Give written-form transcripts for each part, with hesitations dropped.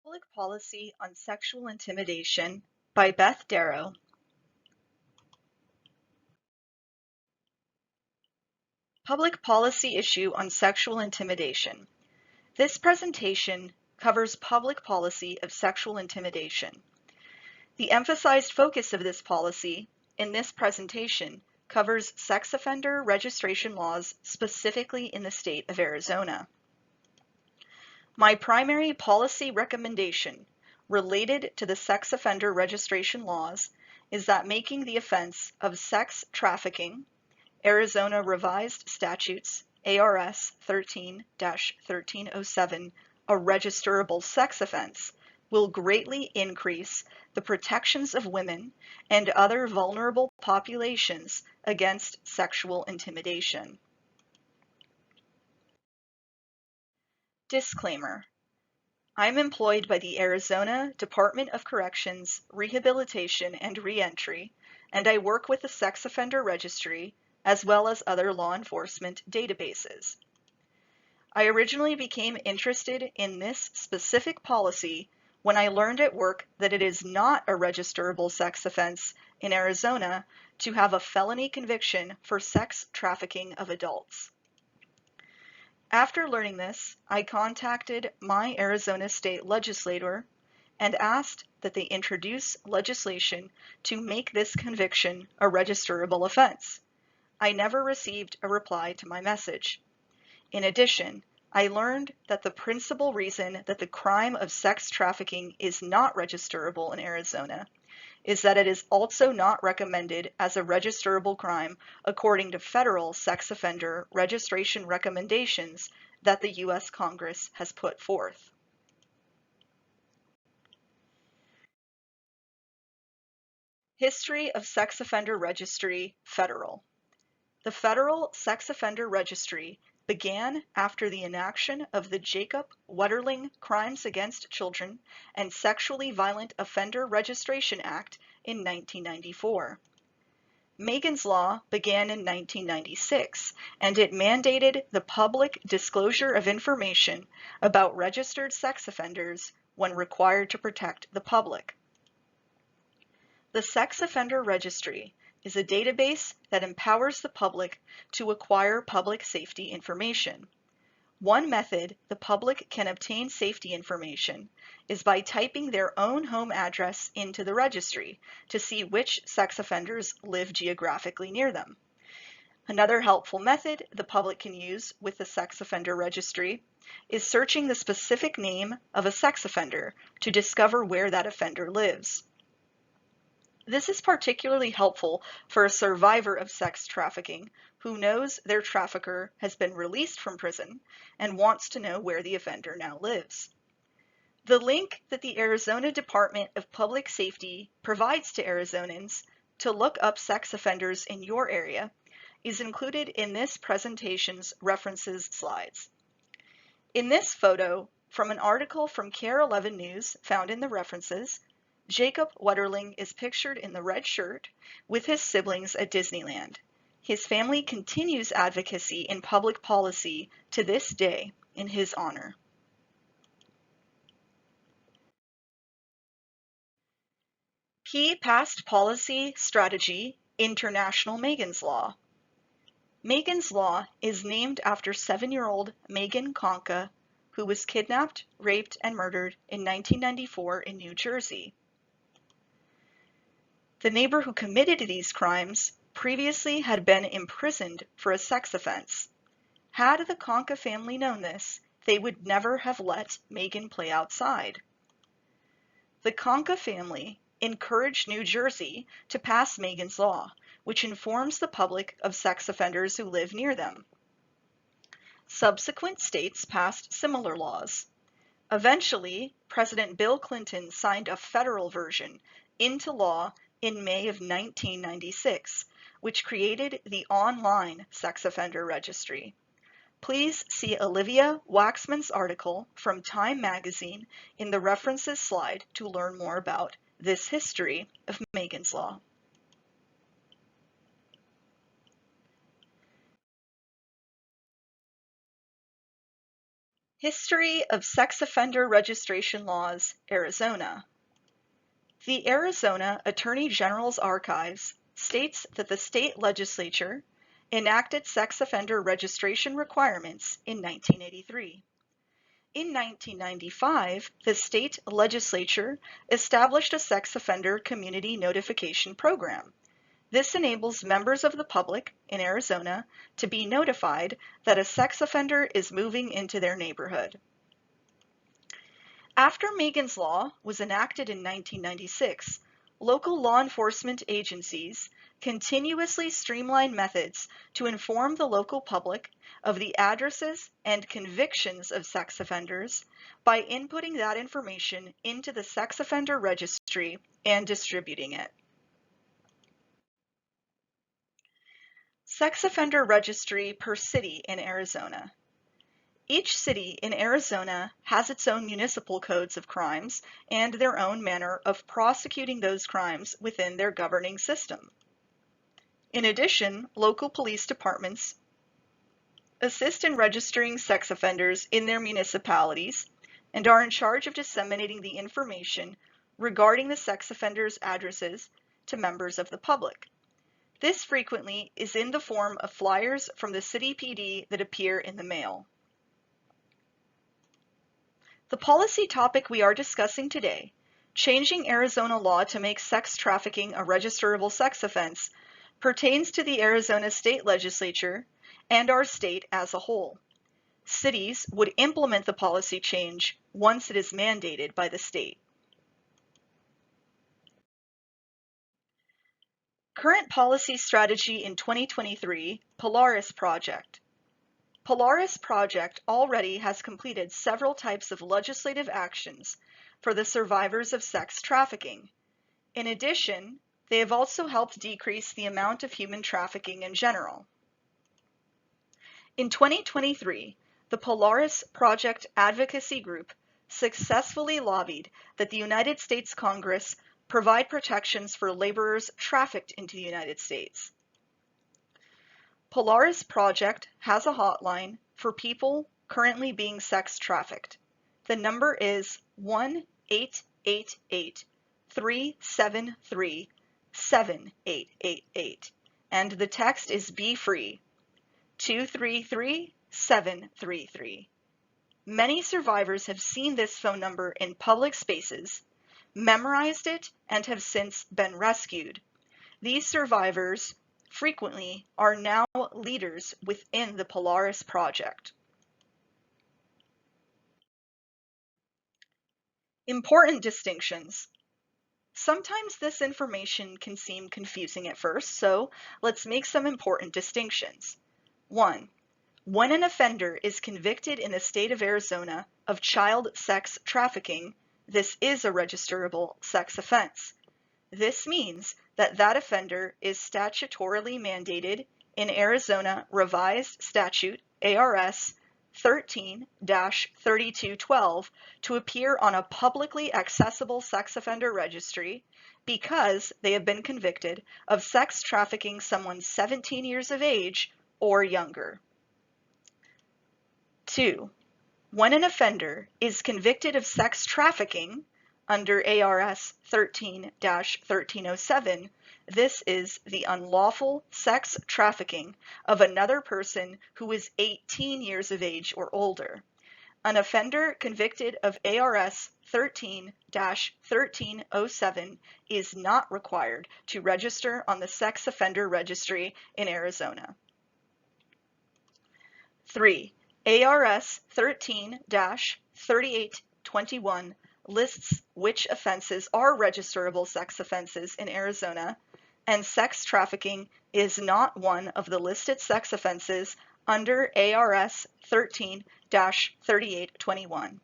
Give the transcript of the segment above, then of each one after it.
Public Policy on Sexual Intimidation by Beth Darrow. Public Policy Issue on Sexual Intimidation. This presentation covers public policy of sexual intimidation. The emphasized focus of this policy in this presentation covers sex offender registration laws specifically in the state of Arizona. My primary policy recommendation related to the sex offender registration laws is that making the offense of sex trafficking, Arizona Revised Statutes ARS 13-1307, a registerable sex offense, will greatly increase the protections of women and other vulnerable populations against sexual intimidation. Disclaimer. I'm employed by the Arizona Department of Corrections, Rehabilitation and Reentry, and I work with the Sex Offender Registry as well as other law enforcement databases. I originally became interested in this specific policy when I learned at work that it is not a registerable sex offense in Arizona to have a felony conviction for sex trafficking of adults. After learning this, I contacted my Arizona state legislator and asked that they introduce legislation to make this conviction a registerable offense. I never received a reply to my message. In addition, I learned that the principal reason that the crime of sex trafficking is not registerable in Arizona is that it is also not recommended as a registerable crime according to federal sex offender registration recommendations that the U.S. Congress has put forth. History of Sex Offender Registry, Federal. The Federal Sex Offender Registry began after the enaction of the Jacob Wetterling Crimes Against Children and Sexually Violent Offender Registration Act in 1994. Megan's Law began in 1996, and it mandated the public disclosure of information about registered sex offenders when required to protect the public. The Sex Offender Registry is a database that empowers the public to acquire public safety information. One method the public can obtain safety information is by typing their own home address into the registry to see which sex offenders live geographically near them. Another helpful method the public can use with the Sex Offender Registry is searching the specific name of a sex offender to discover where that offender lives. This is particularly helpful for a survivor of sex trafficking who knows their trafficker has been released from prison and wants to know where the offender now lives. The link that the Arizona Department of Public Safety provides to Arizonans to look up sex offenders in your area is included in this presentation's references slides. In this photo, from an article from KARE 11 News found in the references, Jacob Wetterling is pictured in the red shirt with his siblings at Disneyland. His family continues advocacy in public policy to this day in his honor. Key Past Policy Strategy, International Megan's Law. Megan's Law is named after 7-year-old Megan Conca, who was kidnapped, raped, and murdered in 1994 in New Jersey. The neighbor who committed these crimes previously had been imprisoned for a sex offense. Had the Conca family known this, they would never have let Megan play outside. The Conca family encouraged New Jersey to pass Megan's Law, which informs the public of sex offenders who live near them. Subsequent states passed similar laws. Eventually, President Bill Clinton signed a federal version into law in May of 1996, which created the online sex offender registry. Please see Olivia Waxman's article from Time magazine in the references slide to learn more about this history of Megan's Law. History of Sex Offender Registration Laws, Arizona. The Arizona Attorney General's Archives states that the state legislature enacted sex offender registration requirements in 1983. In 1995, the state legislature established a sex offender community notification program. This enables members of the public in Arizona to be notified that a sex offender is moving into their neighborhood. After Megan's Law was enacted in 1996, local law enforcement agencies continuously streamline methods to inform the local public of the addresses and convictions of sex offenders by inputting that information into the sex offender registry and distributing it. Sex offender registry per city in Arizona. Each city in Arizona has its own municipal codes of crimes and their own manner of prosecuting those crimes within their governing system. In addition, local police departments assist in registering sex offenders in their municipalities and are in charge of disseminating the information regarding the sex offenders' addresses to members of the public. This frequently is in the form of flyers from the city PD that appear in the mail. The policy topic we are discussing today, changing Arizona law to make sex trafficking a registerable sex offense, pertains to the Arizona State Legislature and our state as a whole. Cities would implement the policy change once it is mandated by the state. Current policy strategy in 2023, Polaris Project. Polaris Project already has completed several types of legislative actions for the survivors of sex trafficking. In addition, they have also helped decrease the amount of human trafficking in general. In 2023, the Polaris Project Advocacy Group successfully lobbied that the United States Congress provide protections for laborers trafficked into the United States. Polaris Project has a hotline for people currently being sex trafficked. The number is 1-888-373-7888, and the text is Be Free, 233-733. Many survivors have seen this phone number in public spaces, memorized it, and have since been rescued. These survivors frequently are now leaders within the Polaris Project. Important distinctions. Sometimes this information can seem confusing at first, so let's make some important distinctions. 1. When an offender is convicted in the state of Arizona of child sex trafficking, this is a registerable sex offense. This means that that offender is statutorily mandated in Arizona Revised Statute ARS 13-3212 to appear on a publicly accessible sex offender registry because they have been convicted of sex trafficking someone 17 years of age or younger. 2. When an offender is convicted of sex trafficking under ARS 13-1307, this is the unlawful sex trafficking of another person who is 18 years of age or older. An offender convicted of ARS 13-1307 is not required to register on the sex offender registry in Arizona. 3. ARS 13-3821 lists which offenses are registerable sex offenses in Arizona, and sex trafficking is not one of the listed sex offenses under ARS 13-3821.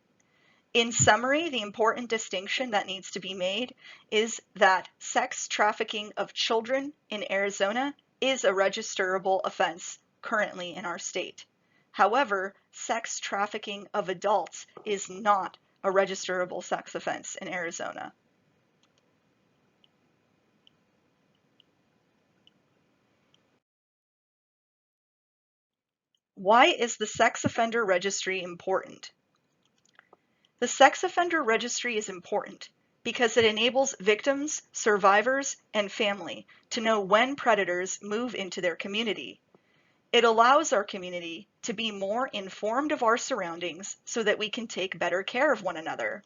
In summary, the important distinction that needs to be made is that sex trafficking of children in Arizona is a registerable offense currently in our state. However, sex trafficking of adults is not a registerable sex offense in Arizona. Why is the sex offender registry important? The Sex Offender Registry is important because it enables victims, survivors, and family to know when predators move into their community. It allows our community to be more informed of our surroundings so that we can take better care of one another.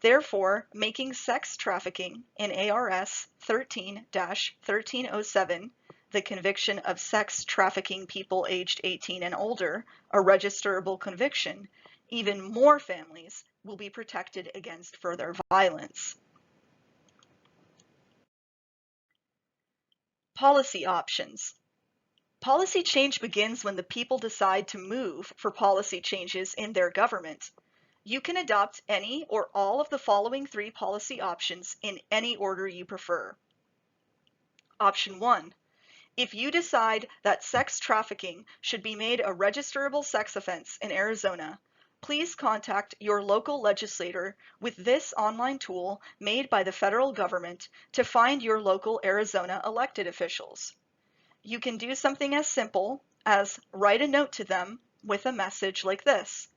Therefore, making sex trafficking in ARS 13-1307, the conviction of sex trafficking people aged 18 and older, a registerable conviction, even more families will be protected against further violence. Policy options. Policy change begins when the people decide to move for policy changes in their government. You can adopt any or all of the following 3 policy options in any order you prefer. Option 1. If you decide that sex trafficking should be made a registerable sex offense in Arizona, please contact your local legislator with this online tool made by the federal government to find your local Arizona elected officials. You can do something as simple as write a note to them with a message like this.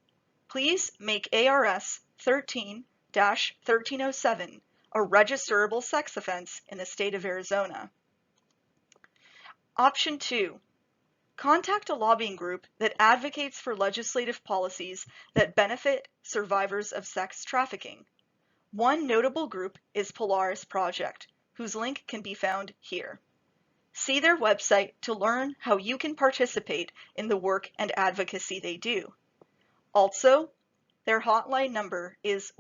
Please make ARS 13-1307 a registerable sex offense in the state of Arizona. Option 2. Contact a lobbying group that advocates for legislative policies that benefit survivors of sex trafficking. One notable group is Polaris Project, whose link can be found here. See their website to learn how you can participate in the work and advocacy they do. Also, their hotline number is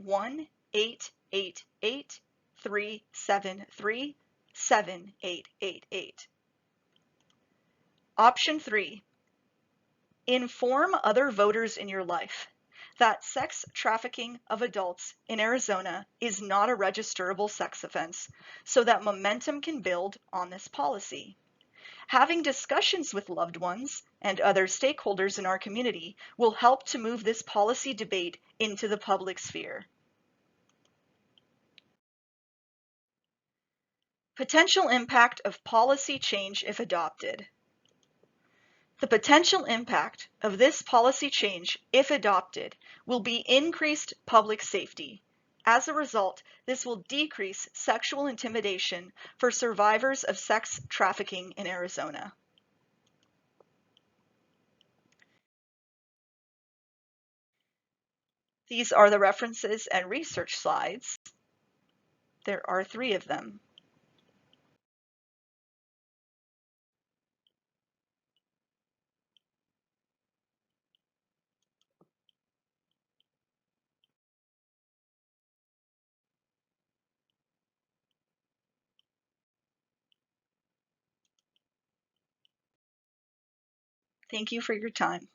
1-888-373-7888. Option 3. Inform other voters in your life that sex trafficking of adults in Arizona is not a registerable sex offense, so that momentum can build on this policy. Having discussions with loved ones and other stakeholders in our community will help to move this policy debate into the public sphere. Potential impact of policy change if adopted. The potential impact of this policy change, if adopted, will be increased public safety. As a result, this will decrease sexual intimidation for survivors of sex trafficking in Arizona. These are the references and research slides. There are 3 of them. Thank you for your time.